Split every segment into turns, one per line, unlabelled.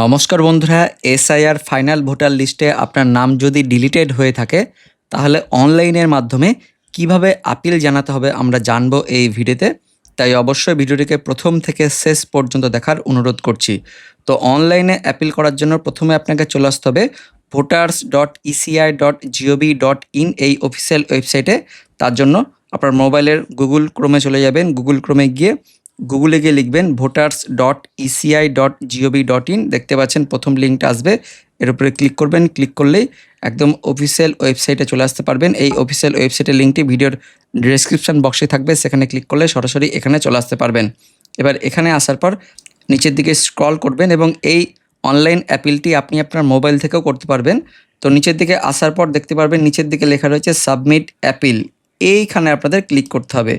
নমস্কার বন্ধুরা, SIR final voter লিস্টে আপনার নাম যদি ডিলিটেড হয়ে থাকে তাহলে অনলাইনের মাধ্যমে কিভাবে আপিল জানাতে হবে আমরা জানবো এই ভিডিওতে। তাই অবশ্যই ভিডিওটিকে প্রথম থেকে শেষ পর্যন্ত দেখার অনুরোধ করছি। তো অনলাইনে অ্যাপিল করার জন্য প্রথমে আপনাকে চলে আসতে হবে voters.eci.gov.in এই অফিসিয়াল ওয়েবসাইটে। তার জন্য আপনার মোবাইলের গুগল ক্রোমে চলে যাবেন। গুগল ক্রোমে গিয়ে গুগলে গিয়ে লিখবেন voters.eci.gov.in। দেখতে পাচ্ছেন প্রথম লিঙ্কটা আসবে, এর উপরে ক্লিক করবেন। ক্লিক করলেই একদম অফিসিয়াল ওয়েবসাইটে চলে আসতে পারবেন। এই অফিসিয়াল ওয়েবসাইটের লিঙ্কটি ভিডিওর ডেসক্রিপশন বক্সে থাকবে, সেখানে ক্লিক করলে সরাসরি এখানে চলে আসতে পারবেন। এবার এখানে আসার পর নিচের দিকে স্ক্রল করবেন এবং এই অনলাইন অ্যাপিলটি আপনি আপনার মোবাইল থেকেও করতে পারবেন। তো নিচের দিকে আসার পর দেখতে পারবেন নিচের দিকে লেখা রয়েছে সাবমিট অ্যাপিল, এইখানে আপনাদের ক্লিক করতে হবে।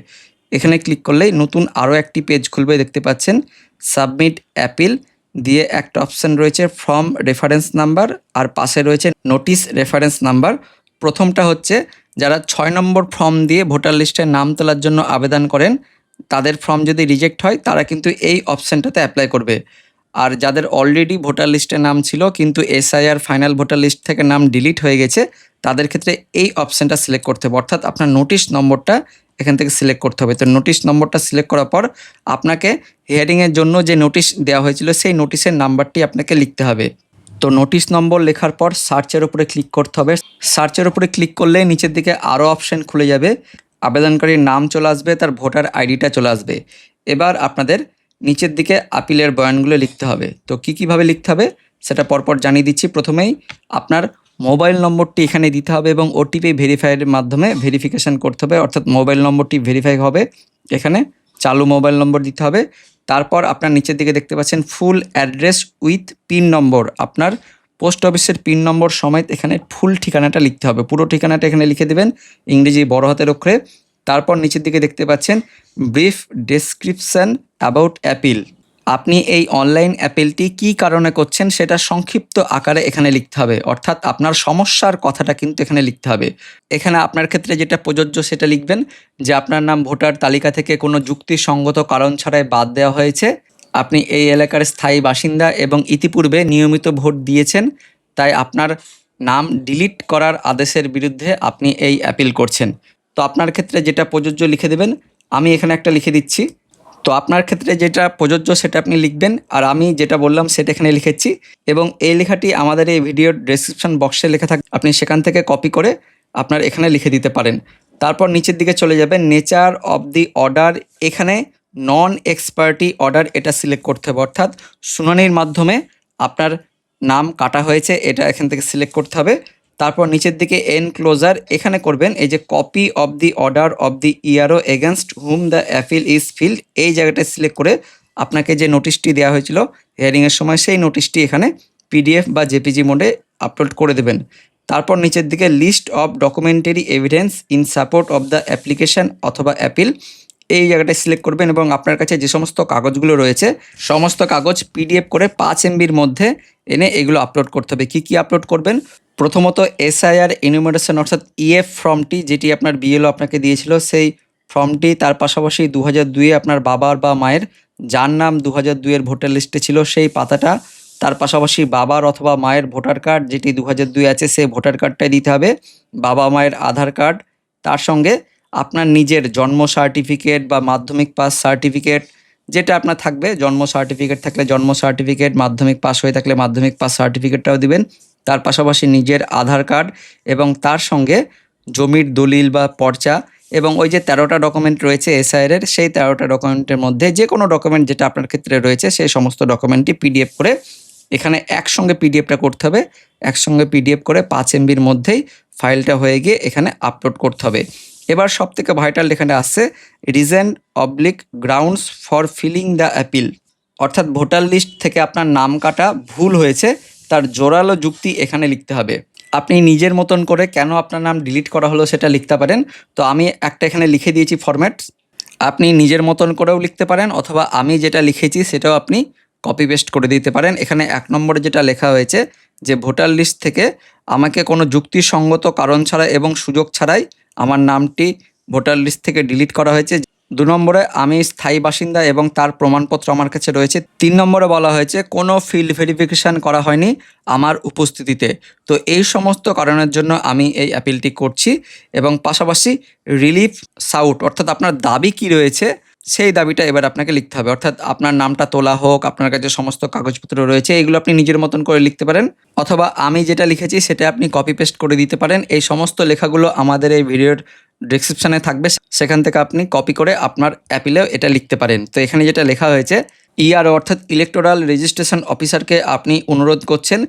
এখানে ক্লিক করলেই নতুন আরও একটি পেজ খুলবে। দেখতে পাচ্ছেন সাবমিট অ্যাপিল দিয়ে একটা অপশান রয়েছে ফর্ম রেফারেন্স নাম্বার, আর পাশে রয়েছে নোটিশ রেফারেন্স নাম্বার। প্রথমটা হচ্ছে যারা 6 নম্বর ফর্ম দিয়ে ভোটার লিস্টে নাম তোলার জন্য আবেদন করেন, তাদের ফর্ম যদি রিজেক্ট হয় তারা কিন্তু এই অপশানটাতে অ্যাপ্লাই করবে। আর যাদের অলরেডি ভোটার লিস্টে নাম ছিল কিন্তু এসআইআর ফাইনাল ভোটার লিস্ট থেকে নাম ডিলিট হয়ে গেছে, তাদের ক্ষেত্রে এই অপশানটা সিলেক্ট করতে হবে, অর্থাৎ আপনার নোটিশ নম্বরটা এখান থেকে সিলেক্ট করতে হবে। তো নোটিশ নম্বরটা সিলেক্ট করার পর আপনাকে হিয়ারিংয়ের জন্য যে নোটিশ দেওয়া হয়েছিল সেই নোটিশের নাম্বারটি আপনাকে লিখতে হবে। তো নোটিশ নম্বর লেখার পর সার্চের উপরে ক্লিক করতে হবে। সার্চের উপরে ক্লিক করলে নিচের দিকে আরও অপশান খুলে যাবে, আবেদনকারীর নাম চলে আসবে, তার ভোটার আইডিটা চলে আসবে। এবার আপনাদের নিচের দিকে আপিলের বয়ানগুলো লিখতে হবে। তো কীভাবে লিখতে হবে সেটা পরপর জানিয়ে দিচ্ছি। প্রথমেই আপনার মোবাইল নম্বরটি এখানে দিতে হবে এবং ওটিপি ভেরিফাইয়ের মাধ্যমে ভেরিফিকেশান করতে হবে, অর্থাৎ মোবাইল নম্বরটি ভেরিফাই হবে। এখানে চালু মোবাইল নম্বর দিতে হবে। তারপর আপনার নিচের দিকে দেখতে পাচ্ছেন ফুল অ্যাড্রেস উইথ পিন নম্বর, আপনার পোস্ট অফিসের পিন নম্বর সমেত এখানে ফুল ঠিকানাটা লিখতে হবে। পুরো ঠিকানাটা এখানে লিখে দেবেন ইংরেজি বড় হাতের অক্ষরে। তারপর নিচের দিকে দেখতে পাচ্ছেন ব্রিফ ডেসক্রিপশন অ্যাবাউট অ্যাপিল, আপনি এই অনলাইন অ্যাপিলটি কী কারণে করছেন সেটা সংক্ষিপ্ত আকারে এখানে লিখতে হবে, অর্থাৎ আপনার সমস্যার কথাটা কিন্তু এখানে লিখতে হবে। এখানে আপনার ক্ষেত্রে যেটা প্রযোজ্য সেটা লিখবেন যে আপনার নাম ভোটার তালিকা থেকে কোনো যুক্তিসঙ্গত কারণ ছাড়াই বাদ দেওয়া হয়েছে, আপনি এই এলাকার স্থায়ী বাসিন্দা এবং ইতিপূর্বে নিয়মিত ভোট দিয়েছেন, তাই আপনার নাম ডিলিট করার আদেশের বিরুদ্ধে আপনি এই অ্যাপিল করছেন। তো আপনার ক্ষেত্রে যেটা প্রযোজ্য লিখে দেবেন, আমি এখানে একটা লিখে দিচ্ছি। তো আপনার ক্ষেত্রে যেটা প্রযোজ্য সেটা আপনি লিখবেন, আর আমি যেটা বললাম সেটা এখানে লিখেছি এবং এই লেখাটি আমাদের এই ভিডিওর ডেসক্রিপশন বক্সে লেখা থাকে, আপনি সেখান থেকে কপি করে আপনার এখানে লিখে দিতে পারেন। তারপর নিচের দিকে চলে যাবেন নেচার অফ দি অর্ডার, এখানে নন এক্সপার্টি অর্ডার এটা সিলেক্ট করতে হবে, অর্থাৎ শুনানির মাধ্যমে আপনার নাম কাটা হয়েছে এটা এখান থেকে সিলেক্ট করতে হবে। তারপর নিচের দিকে এনক্লোজার এখানে করবেন এই যে copy of the order of the ইয়ারও against whom the appeal is filed, এই জায়গাটা সিলেক্ট করে আপনাকে যে নোটিশটি দেওয়া হয়েছিল হিয়ারিংয়ের সময় সেই নোটিশটি এখানে পিডিএফ বা জেপিজি মোডে আপলোড করে দেবেন। তারপর নিচের দিকে list of documentary evidence in support of the application অথবা অ্যাপিল, এই জায়গাটা সিলেক্ট করবেন এবং আপনার কাছে যে সমস্ত কাগজগুলো রয়েছে সমস্ত কাগজ পিডিএফ করে 5 MBর মধ্যে এনে এগুলো আপলোড করতে হবে। কী আপলোড করবেন, প্রথমত এসআইআর এনুমারেশন অর্থাৎ ইএফ ফর্মটি যেটি আপনার বিএলও আপনাকে দিয়েছিল সেই ফর্মটি, তার পাশাপাশি 2002 আপনার বাবার বা মায়ের যার নাম 2002 ভোটার লিস্টে ছিল সেই পাতাটা, তার পাশাপাশি বাবার অথবা মায়ের ভোটার কার্ড যেটি 2002 আছে সেই ভোটার কার্ডটাই দিতে হবে, বাবা মায়ের আধার কার্ড, তার সঙ্গে আপনার নিজের জন্ম সার্টিফিকেট বা মাধ্যমিক পাস সার্টিফিকেট যেটা আপনার থাকবে, জন্ম সার্টিফিকেট থাকলে জন্ম সার্টিফিকেট, মাধ্যমিক পাস হয়ে থাকলে মাধ্যমিক পাস সার্টিফিকেটটাও দিবেন, তার পাশাপাশি নিজের আধার কার্ড এবং তার সঙ্গে জমির দলিল বা পর্চা এবং ওই যে 13টা ডকুমেন্ট রয়েছে এসআইআরের সেই 13টা ডকুমেন্টের মধ্যে যে কোনো ডকুমেন্ট যেটা আপনার ক্ষেত্রে রয়েছে সেই সমস্ত ডকুমেন্টটি পিডিএফ করে এখানে একসঙ্গে পিডিএফটা করতে হবে। একসঙ্গে পিডিএফ করে 5 MBর মধ্যেই ফাইলটা হয়ে গিয়ে এখানে আপলোড করতে হবে। এবার সবথেকে ভাইটাল এখানে আসছে reason oblique grounds for filling the appeal, অর্থাৎ ভোটার লিস্ট থেকে আপনার নাম কাটা ভুল হয়েছে তার জোরালো যুক্তি এখানে লিখতে হবে। আপনি নিজের মতন করে কেন আপনার নাম ডিলিট করা হলো সেটা লিখতে পারেন। তো আমি একটা এখানে লিখে দিয়েছি ফরম্যাট, আপনি নিজের মতন করেও লিখতে পারেন অথবা আমি যেটা লিখেছি সেটাও আপনি কপি পেস্ট করে দিতে পারেন। এখানে 1 নম্বরে যেটা লেখা হয়েছে যে ভোটার লিস্ট থেকে আমাকে কোনো যুক্তিসঙ্গত কারণ ছাড়া এবং সুযোগ ছাড়াই আমার নামটি ভোটার লিস্ট থেকে ডিলিট করা হয়েছে, 2 নম্বরে আমি স্থায়ী বাসিন্দা এবং তার প্রমাণপত্র আমার কাছে রয়েছে। 3 নম্বরে বলা হয়েছে কোনো ফিল্ড ভেরিফিকেশন করা হয়নি আমার উপস্থিতিতে। তো এই সমস্ত কারণের জন্য আমি এই অ্যাপিলটি করছি এবং পাশাপাশি রিলিফ সাউট অর্থাৎ আপনার দাবি কি রয়েছে সেই দাবিটা এবার আপনাকে লিখতে হবে। অর্থাৎ আপনার নামটা তোলা হোক, আপনার কাছে সমস্ত কাগজপত্র রয়েছে, এগুলো আপনি নিজের মতন করে লিখতে পারেন, অথবা আমি যেটা লিখেছি সেটা আপনি কপি পেস্ট করে দিতে পারেন। এই সমস্ত লেখাগুলো আমাদের এই ভিডিওর ডেসক্রিপশনে থাকবে, সেখান থেকে আপনি কপি করে আপনার অ্যাপিলেও এটা লিখতে পারেন। তো এখানে যেটা লেখা হয়েছে, ইআরও অর্থাৎ ইলেকটোরাল রেজিস্ট্রেশন অফিসারকে আপনি অনুরোধ করছেন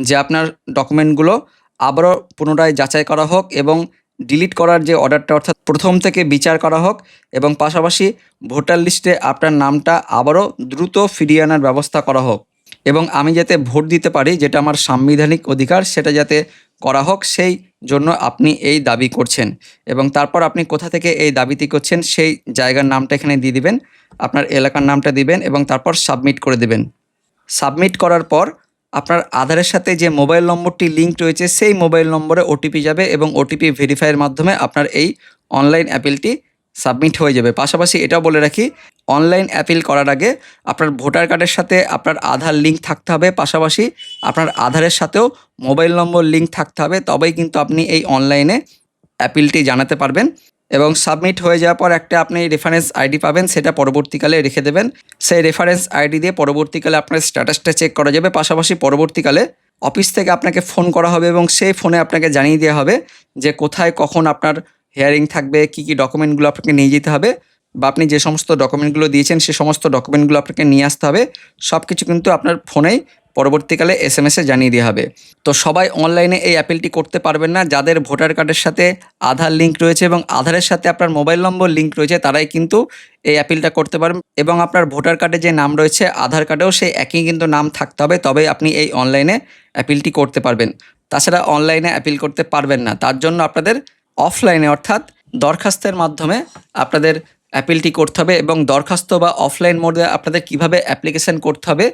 যে আপনার ডকুমেন্টগুলো আবারও পুনরায় যাচাই করা হোক এবং ডিলিট করার যে অর্ডারটা অর্থাৎ প্রথম থেকে বিচার করা হোক এবং পাশাপাশি ভোটার লিস্টে আপনার নামটা আবারও দ্রুত ফিরিয়ে আনার ব্যবস্থা করা হোক এবং আমি যাতে ভোট দিতে পারি, যেটা আমার সাংবিধানিক অধিকার, সেটা যাতে করা হোক সেই জন্য আপনি এই দাবি করছেন। এবং তারপর আপনি কোথা থেকে এই দাবিটি করছেন সেই জায়গার নামটা এখানে দিয়ে দিবেন, আপনার এলাকার নামটা দিবেন এবং তারপর সাবমিট করে দেবেন। সাবমিট করার পর আপনার আধারের সাথে যে মোবাইল নম্বরটি লিঙ্ক রয়েছে সেই মোবাইল নম্বরে ওটিপি যাবে এবং ওটিপি ভেরিফাইয়ের মাধ্যমে আপনার এই অনলাইন অ্যাপিলটি সাবমিট হয়ে যাবে। পাশাপাশি এটাও বলে রাখি, অনলাইন অ্যাপিল করার আগে আপনার ভোটার কার্ডের সাথে আপনার আধার লিঙ্ক থাকতে হবে, পাশাপাশি আপনার আধারের সাথেও মোবাইল নম্বর লিঙ্ক থাকতে হবে, তবেই কিন্তু আপনি এই অনলাইনে অ্যাপিলটি জানাতে পারবেন। এবং সাবমিট হয়ে যাওয়ার পর একটা আপনি রেফারেন্স আইডি পাবেন, সেটা পরবর্তীকালে রেখে দেবেন। সেই রেফারেন্স আইডি দিয়ে পরবর্তীকালে আপনার স্ট্যাটাসটা চেক করা যাবে। পাশাপাশি পরবর্তীকালে অফিস থেকে আপনাকে ফোন করা হবে এবং সেই ফোনে আপনাকে জানিয়ে দেওয়া হবে যে কোথায় কখন আপনার হিয়ারিং থাকবে, কী কী ডকুমেন্টগুলো আপনাকে নিয়ে যেতে হবে বা আপনি যে সমস্ত ডকুমেন্টগুলো দিয়েছেন সে সমস্ত ডকুমেন্টগুলো আপনাকে নিয়ে আসতে হবে। সব কিছু কিন্তু আপনার ফোনেই পরবর্তীকালে এসএমএসে জানিয়ে দেওয়া হবে। তো সবাই অনলাইনে এই অ্যাপিলটি করতে পারবেন না। যাদের ভোটার কার্ডের সাথে আধার লিঙ্ক রয়েছে এবং আধারের সাথে আপনার মোবাইল নম্বর লিঙ্ক রয়েছে তারাই কিন্তু এই অ্যাপিলটা করতে পারবেন এবং আপনার ভোটার কার্ডে যে নাম রয়েছে আধার কার্ডেও সেই একই কিন্তু নাম থাকতে হবে, তবেই আপনি এই অনলাইনে অ্যাপিলটি করতে পারবেন। তাছাড়া অনলাইনে অ্যাপিল করতে পারবেন না। তার জন্য আপনাদের অফলাইনে অর্থাৎ দরখাস্তের মাধ্যমে আপনাদের অ্যাপিলটি করতে হবে এবং দরখাস্ত বা অফলাইন মোডে আপনাদের কিভাবে অ্যাপ্লিকেশন করতে হবে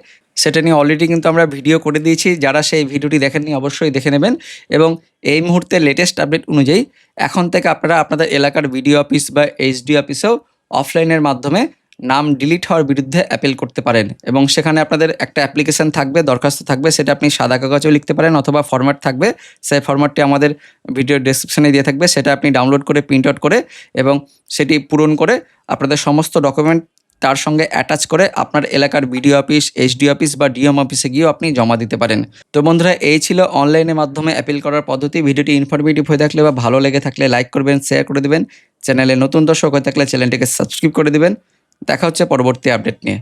সেটা নিয়ে অলরেডি কিন্তু আমরা ভিডিও করে দিয়েছি। যারা সেই ভিডিওটি দেখেননি অবশ্যই দেখে নেবেন। এবং এই মুহূর্তে লেটেস্ট আপডেট অনুযায়ী এখন থেকে আপনারা আপনাদের এলাকার বিডিও অফিস বা এইচডি অফিসেও অফলাইনের মাধ্যমে নাম ডিলিট হওয়ার বিরুদ্ধে অ্যাপিল করতে পারেন এবং সেখানে আপনাদের একটা অ্যাপ্লিকেশন থাকবে, দরখাস্ত থাকবে, সেটা আপনি সাদা কাগজেও লিখতে পারেন অথবা ফরম্যাট থাকবে, সেই ফরম্যাটটি আমাদের ভিডিওর ডেসক্রিপশনে দিয়ে থাকবে, সেটা আপনি ডাউনলোড করে প্রিন্ট আউট করে এবং সেটি পূরণ করে আপনাদের সমস্ত ডকুমেন্ট তার সঙ্গে অ্যাটাচ করে আপনার এলাকার বিডিও অফিস, এইচডি অফিস বা ডিএম অফিসে গিয়েও আপনি জমা দিতে পারেন। তো বন্ধুরা, এই ছিল অনলাইনের মাধ্যমে অ্যাপিল করার পদ্ধতি। ভিডিওটি ইনফরমেটিভ হয়ে থাকলে বা ভালো লেগে থাকলে লাইক করবেন, শেয়ার করে দেবেন। চ্যানেলে নতুন দর্শক হয়ে থাকলে চ্যানেলটিকে সাবস্ক্রাইব করে দেবেন। দেখা হচ্ছে পরবর্তী আপডেট নিয়ে।